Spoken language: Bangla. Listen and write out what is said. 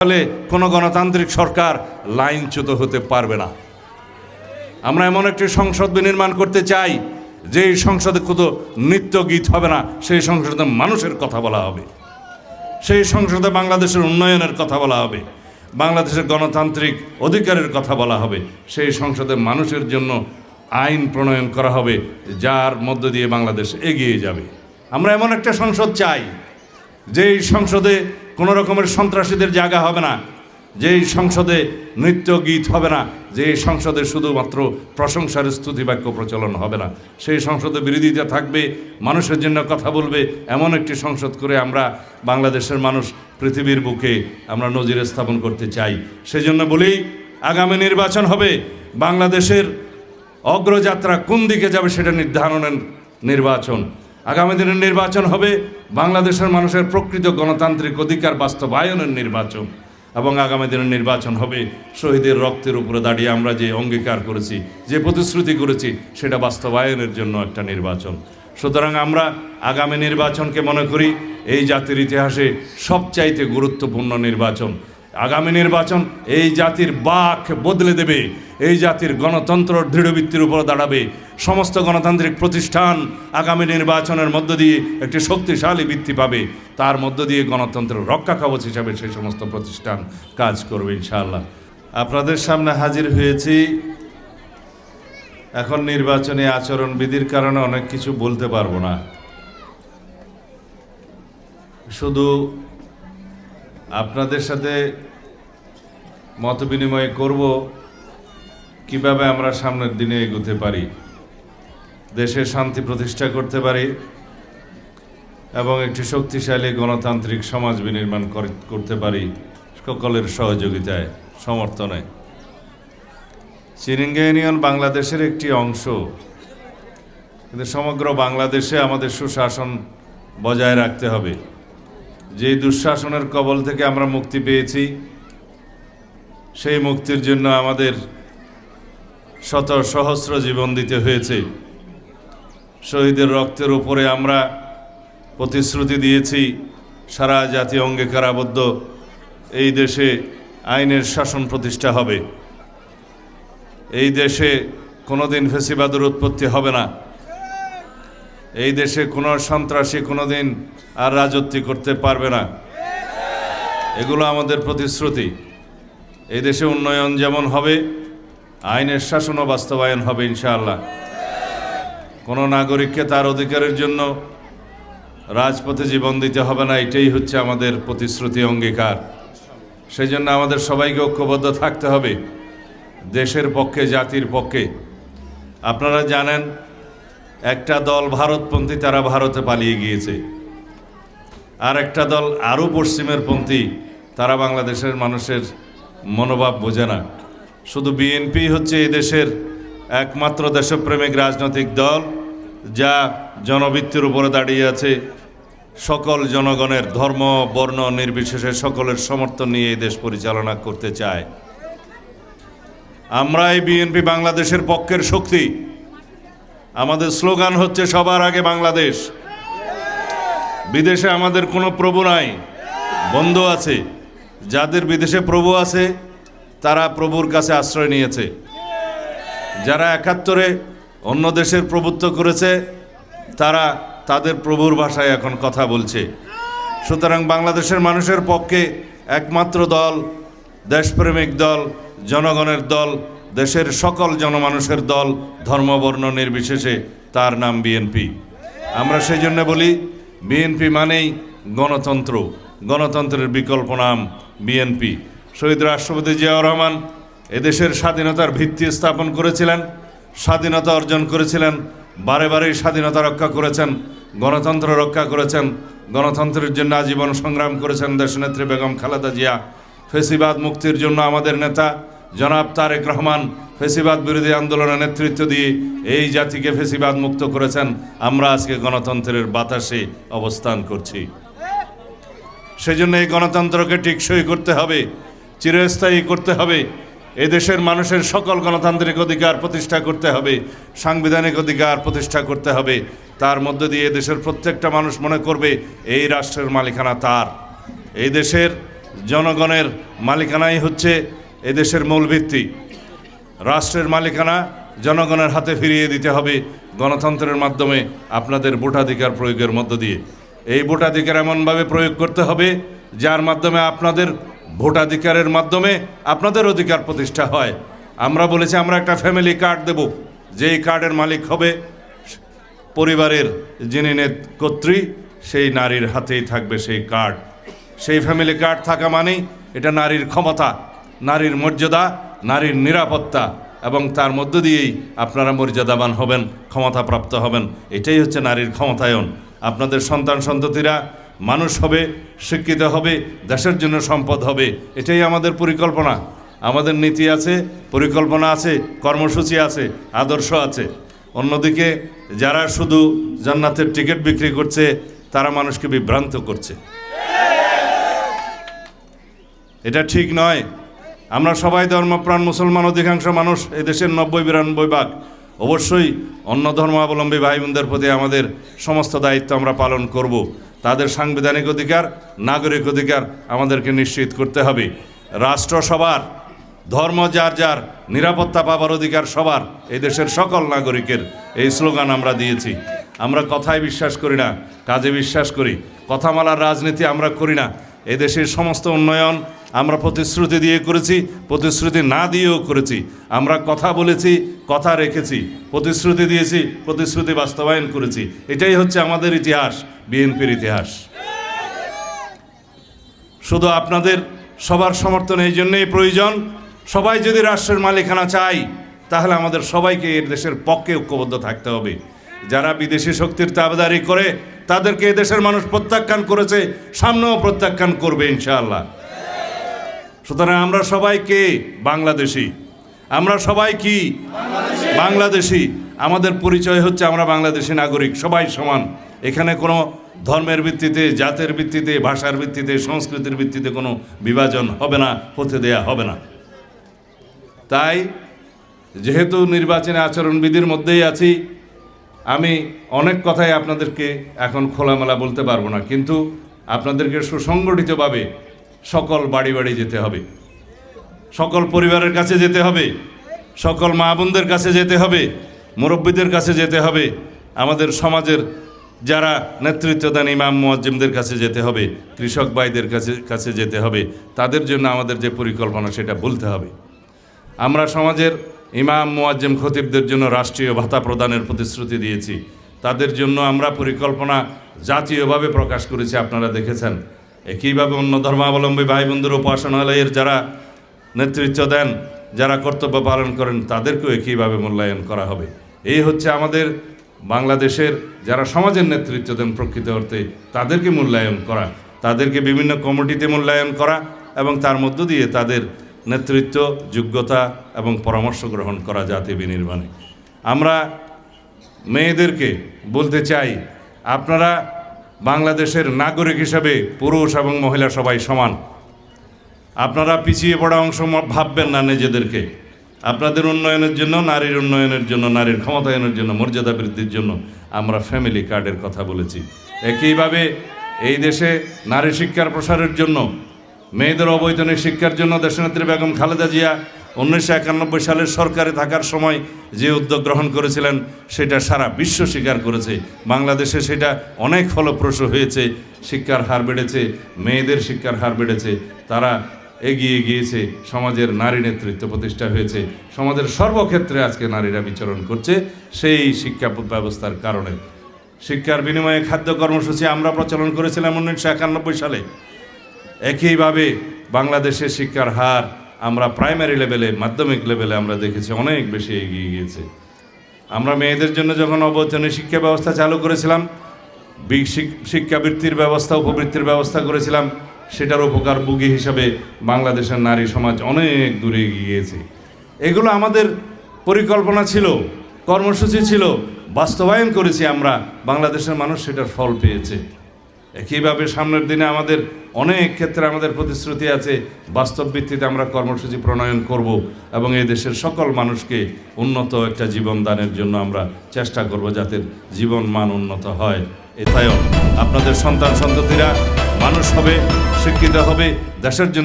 ফলে কোনো গণতান্ত্রিক সরকার লাইনচ্যুত হতে পারবে না। আমরা এমন একটি সংসদ বিনির্মাণ করতে চাই যে সংসদে কোনো নৃত্য গীত হবে না, সেই সংসদে মানুষের কথা বলা হবে, সেই সংসদে বাংলাদেশের উন্নয়নের কথা বলা হবে, বাংলাদেশের গণতান্ত্রিক অধিকারের কথা বলা হবে, সেই সংসদে মানুষের জন্য আইন প্রণয়ন করা হবে যার মধ্য দিয়ে বাংলাদেশ এগিয়ে যাবে। আমরা এমন একটা সংসদ চাই যেই সংসদে কোনো রকমের সন্ত্রাসীদের জায়গা হবে না, যেই সংসদে নৃত্য গীত হবে না, যেই সংসদে শুধুমাত্র প্রশংসার স্তুতি বাক্য প্রচলন হবে না, সেই সংসদে বিরোধিতা থাকবে, মানুষের জন্য কথা বলবে। এমন একটি সংসদ করে আমরা বাংলাদেশের মানুষ পৃথিবীর বুকে আমরা নজির স্থাপন করতে চাই। সেজন্য বলি, আগামী নির্বাচন হবে বাংলাদেশের অগ্রযাত্রা কোন দিকে যাবে সেটা নির্ধারণের নির্বাচন। আগামী দিনের নির্বাচন হবে বাংলাদেশের মানুষের প্রকৃত গণতান্ত্রিক অধিকার বাস্তবায়নের নির্বাচন, এবং আগামী দিনের নির্বাচন হবে শহীদের রক্তের উপরে দাঁড়িয়ে আমরা যে অঙ্গীকার করেছি, যে প্রতিশ্রুতি করেছি, সেটা বাস্তবায়নের জন্য একটা নির্বাচন। সুতরাং আমরা আগামী নির্বাচনকে মনে করি এই জাতির ইতিহাসে সবচাইতে গুরুত্বপূর্ণ নির্বাচন। আগামী নির্বাচন এই জাতির বাক বদলে দেবে, এই জাতির গণতন্ত্র দৃঢ়ভিত্তির উপর দাঁড়াবে। সমস্ত গণতান্ত্রিক প্রতিষ্ঠান আগামী নির্বাচনের মধ্য দিয়ে একটি শক্তিশালী ভিত্তি পাবে, তার মধ্য দিয়ে গণতন্ত্রের রক্ষা কবচ হিসাবে সেই সমস্ত প্রতিষ্ঠান কাজ করবে ইনশাআল্লাহ। আপনাদের সামনে হাজির হয়েছি। এখন নির্বাচনী আচরণবিধির কারণে অনেক কিছু বলতে পারবো না, শুধু আপনাদের সাথে মত বিনিময় করব কিভাবে আমরা সামনের দিনে এগোতে পারি, দেশে শান্তি প্রতিষ্ঠা করতে পারি এবং একটি শক্তিশালী গণতান্ত্রিক সমাজ বিনির্মাণ করতে পারি সকলের সহযোগিতায়, সমর্থনে। চিরিঙ্গা ইউনিয়ন বাংলাদেশের একটি অংশ, কিন্তু সমগ্র বাংলাদেশে আমাদের সুশাসন বজায় রাখতে হবে। যে দুঃশাসনের কবল থেকে আমরা মুক্তি পেয়েছি, সেই মুক্তির জন্য আমাদের শত সহস্র জীবন দিতে হয়েছে। শহীদের রক্তের উপরে আমরা প্রতিশ্রুতি দিয়েছি সারা জাতি অঙ্গীকারাবদ্ধ এই দেশে আইনের শাসন প্রতিষ্ঠা হবে, এই দেশে কোনোদিন ফ্যাসিবাদের উৎপত্তি হবে না, এই দেশে কোনো সন্ত্রাসী কোনোদিন আর রাজত্ব করতে পারবে না। এগুলো আমাদের প্রতিশ্রুতি। এই দেশে উন্নয়ন যেমন হবে, আইনের শাসনও বাস্তবায়ন হবে ইনশাআল্লাহ। কোনো নাগরিককে তার অধিকারের জন্য রাজপথে জীবন দিতে হবে না, এটাই হচ্ছে আমাদের প্রতিশ্রুতি, অঙ্গীকার। সেই জন্য আমাদের সবাইকে ঐক্যবদ্ধ থাকতে হবে দেশের পক্ষে, জাতির পক্ষে। আপনারা জানেন একটা দল ভারতপন্থী, তারা ভারতে পালিয়ে গিয়েছে, আর একটা দল আরও পশ্চিমের পন্থী, তারা বাংলাদেশের মানুষের মনোভাব বোঝে না। শুধু বিএনপি হচ্ছে এই দেশের একমাত্র দেশপ্রেমিক রাজনৈতিক দল যা জনভিত্তির উপরে দাঁড়িয়ে আছে, সকল জনগণের ধর্ম বর্ণ নির্বিশেষে সকলের সমর্থন নিয়ে এই দেশ পরিচালনা করতে চায়। আমরা এই বিএনপি বাংলাদেশের পক্ষের শক্তি। আমাদের স্লোগান হচ্ছে সবার আগে বাংলাদেশ। বিদেশে আমাদের কোনো প্রভু নাই, বন্ধু আছে। যাদের বিদেশে প্রভু আছে তারা প্রভুর কাছে আশ্রয় নিয়েছে। যারা ৭১-এ অন্য দেশের প্রভুত্ব করেছে তারা তাদের প্রভুর ভাষায় এখন কথা বলছে। সুতরাং বাংলাদেশের মানুষের পক্ষে একমাত্র দল, দেশপ্রেমিক দল, জনগণের দল, দেশের সকল জনমানুষের দল, ধর্মবর্ণ নির্বিশেষে, তার নাম বিএনপি। আমরা সেই জন্য বলি বিএনপি মানেই গণতন্ত্র, গণতন্ত্রের বিকল্প নাম বিএনপি। শহীদ রাষ্ট্রপতি জিয়াউর রহমান এদেশের স্বাধীনতার ভিত্তি স্থাপন করেছিলেন, স্বাধীনতা অর্জন করেছিলেন, বারে বারেই স্বাধীনতা রক্ষা করেছেন, গণতন্ত্র রক্ষা করেছেন, গণতন্ত্রের জন্য আজীবন সংগ্রাম করেছেন দেশনেত্রী বেগম খালেদা জিয়া। ফেসিবাদ মুক্তির জন্য আমাদের নেতা জনাব তারেক রহমান ফেসিবাদ বিরোধী আন্দোলনের নেতৃত্ব দিয়ে এই জাতিকে ফেসিবাদ মুক্ত করেছেন। আমরা আজকে গণতন্ত্রের বাতাসে অবস্থান করছি। সেজন্য এই গণতন্ত্রকে টেকসই করতে হবে, চিরস্থায়ী করতে হবে। এদেশের মানুষের সকল গণতান্ত্রিক অধিকার প্রতিষ্ঠা করতে হবে, সাংবিধানিক অধিকার প্রতিষ্ঠা করতে হবে। তার মধ্য দিয়ে দেশের প্রত্যেকটা মানুষ মনে করবে এই রাষ্ট্রের মালিকানা তার। এই দেশের জনগণের মালিকানাই হচ্ছে এদেশের মূল ভিত্তি। রাষ্ট্রের মালিকানা জনগণের হাতে ফিরিয়ে দিতে হবে গণতন্ত্রের মাধ্যমে, আপনাদের ভোটাধিকার প্রয়োগের মধ্য দিয়ে। এই ভোটাধিকার এমনভাবে প্রয়োগ করতে হবে যার মাধ্যমে আপনাদের ভোটাধিকারের মাধ্যমে আপনাদের অধিকার প্রতিষ্ঠা হয়। আমরা বলেছি আমরা একটা ফ্যামিলি কার্ড দেব, যেই কার্ডের মালিক হবে পরিবারের যিনি কর্ত্রী, সেই নারীর হাতেই থাকবে সেই কার্ড। সেই ফ্যামিলি কার্ড থাকা মানেই এটা নারীর ক্ষমতা, নারীর মর্যাদা, নারীর নিরাপত্তা, এবং তার মধ্য দিয়েই আপনারা মর্যাদাবান হবেন, ক্ষমতাপ্রাপ্ত হবেন। এটাই হচ্ছে নারীর ক্ষমতায়ন। আপনাদের সন্তান সন্ততিরা মানুষ হবে, শিক্ষিত হবে, দেশের জন্য সম্পদ হবে। এটাই আমাদের পরিকল্পনা। আমাদের নীতি আছে, পরিকল্পনা আছে, কর্মসূচি আছে, আদর্শ আছে। অন্যদিকে যারা শুধু জান্নাতের টিকিট বিক্রি করছে তারা মানুষকে বিভ্রান্ত করছে। এটা ঠিক নয়। আমরা সবাই ধর্মপ্রাণ মুসলমান, অধিকাংশ মানুষ এই দেশের 90-92 ভাগ। অবশ্যই অন্য ধর্মাবলম্বী ভাই বোনদের প্রতি আমাদের সমস্ত দায়িত্ব আমরা পালন করব। তাদের সাংবিধানিক অধিকার, নাগরিক অধিকার আমাদেরকে নিশ্চিত করতে হবে। রাষ্ট্র সবার, ধর্ম যার যার, নিরাপত্তা পাবার অধিকার সবার, এই দেশের সকল নাগরিকের, এই স্লোগান আমরা দিয়েছি। আমরা কথায় বিশ্বাস করি না, কাজে বিশ্বাস করি। কথামালার রাজনীতি আমরা করি না। এদেশের সমস্ত উন্নয়ন আমরা প্রতিশ্রুতি দিয়ে করেছি, প্রতিশ্রুতি না দিয়েও করেছি। আমরা কথা বলেছি, কথা রেখেছি, প্রতিশ্রুতি দিয়েছি, প্রতিশ্রুতি বাস্তবায়ন করেছি। এটাই হচ্ছে আমাদের ইতিহাস, বিএনপির ইতিহাস। শুধু আপনাদের সবার সমর্থন এই জন্যই প্রয়োজন। সবাই যদি রাষ্ট্রের মালিকানা চাই তাহলে আমাদের সবাইকে এর দেশের পক্ষে ঐক্যবদ্ধ থাকতে হবে। যারা বিদেশি শক্তির তাবেদারি করে তাদেরকে এদেশের মানুষ প্রত্যাখ্যান করেছে, সামনেও প্রত্যাখ্যান করবে ইনশাআল্লাহ। সুতরাং আমরা সবাই কে? বাংলাদেশি। আমরা সবাই কি? বাংলাদেশি। আমাদের পরিচয় হচ্ছে আমরা বাংলাদেশি নাগরিক, সবাই সমান। এখানে কোনো ধর্মের ভিত্তিতে, জাতের ভিত্তিতে, ভাষার ভিত্তিতে, সংস্কৃতির ভিত্তিতে কোনো বিভাজন হবে না, হতে দেয়া হবে না। তাই যেহেতু নির্বাচনী আচরণবিধির মধ্যেই আছি, আমি অনেক কথাই আপনাদেরকে এখন খোলামেলা বলতে পারবো না, কিন্তু আপনাদেরকে সুসংগঠিতভাবে সকল বাড়ি বাড়ি যেতে হবে, সকল পরিবারের কাছে যেতে হবে, সকল মা বোনদের কাছে যেতে হবে, মুরব্বীদের কাছে যেতে হবে, আমাদের সমাজের যারা নেতৃত্ব দেন ইমাম মুয়াজ্জিমদের কাছে যেতে হবে, কৃষক ভাইদের কাছে যেতে হবে। তাদের জন্য আমাদের যে পরিকল্পনা সেটা বলতে হবে। আমরা সমাজের ইমাম মুয়াজ্জিম খতিবদের জন্য রাষ্ট্রীয় ভাতা প্রদানের প্রতিশ্রুতি দিয়েছি। তাদের জন্য আমরা পরিকল্পনা জাতীয়ভাবে প্রকাশ করেছি, আপনারা দেখেছেন। একইভাবে অন্য ধর্মাবলম্বী ভাই বোনদের উপাসনালয়ের যারা নেতৃত্ব দেন, যারা কর্তব্য পালন করেন, তাদেরকেও একইভাবে মূল্যায়ন করা হবে। এই হচ্ছে আমাদের বাংলাদেশের যারা সমাজের নেতৃত্ব দেন প্রকৃত অর্থে, তাদেরকে মূল্যায়ন করা, তাদেরকে বিভিন্ন কমিটিতে মূল্যায়ন করা এবং তার মধ্য দিয়ে তাদের নেতৃত্ব, যোগ্যতা এবং পরামর্শ গ্রহণ করা জাতি বিনির্মাণে। আমরা মেয়েদেরকে বলতে চাই, আপনারা বাংলাদেশের নাগরিক হিসাবে পুরুষ এবং মহিলা সবাই সমান। আপনারা পিছিয়ে পড়া অংশ ভাববেন না নিজেদেরকে। আপনাদের উন্নয়নের জন্য, নারীর উন্নয়নের জন্য, নারীর ক্ষমতায়নের জন্য, মর্যাদা বৃদ্ধির জন্য আমরা ফ্যামিলি কার্ডের কথা বলেছি। একইভাবে এই দেশে নারী শিক্ষার প্রসারের জন্য, মেয়েদের অবৈতনিক শিক্ষার জন্য দেশনেত্রী বেগম খালেদা জিয়া 1991 সালের সরকারে থাকার সময় যে উদ্যোগ গ্রহণ করেছিলেন সেটা সারা বিশ্ব স্বীকার করেছে। বাংলাদেশে সেটা অনেক ফলপ্রসূ হয়েছে। শিক্ষার হার বেড়েছে, মেয়েদের শিক্ষার হার বেড়েছে, তারা এগিয়ে গিয়েছে, সমাজের নারী নেতৃত্ব প্রতিষ্ঠা হয়েছে, সমাজের সর্বক্ষেত্রে আজকে নারীরা বিচরণ করছে সেই শিক্ষা ব্যবস্থার কারণে। শিক্ষার বিনিময়ে খাদ্য কর্মসূচি আমরা প্রচলন করেছিলাম 1991 সালে। একইভাবে বাংলাদেশের শিক্ষার হার আমরা প্রাইমারি লেভেলে, মাধ্যমিক লেভেলে আমরা দেখেছি অনেক বেশি এগিয়ে গিয়েছে। আমরা মেয়েদের জন্য যখন অবৈতনিক শিক্ষা ব্যবস্থা চালু করেছিলাম, শিক্ষাবৃত্তির ব্যবস্থা, উপবৃত্তির ব্যবস্থা করেছিলাম, সেটার উপকারভোগী হিসাবে বাংলাদেশের নারী সমাজ অনেক দূরে এগিয়ে গিয়েছে। এগুলো আমাদের পরিকল্পনা ছিল, কর্মসূচি ছিল, বাস্তবায়ন করেছি আমরা। বাংলাদেশের মানুষ সেটার ফল পেয়েছে। একইভাবে সামনের দিনে আমাদের অনেক ক্ষেত্রে আমাদের প্রতিশ্রুতি আছে, বাস্তব ভিত্তিতে আমরা কর্মসূচি প্রণয়ন করব এবং এই দেশের সকল মানুষকে উন্নত একটা জীবন দানের জন্য আমরা চেষ্টা করব, যাতে জীবন মান উন্নত হয়। তাই আপনাদের সন্তান সন্ততিরা মানুষ হবে, শিক্ষিত হবে, দেশের জন্য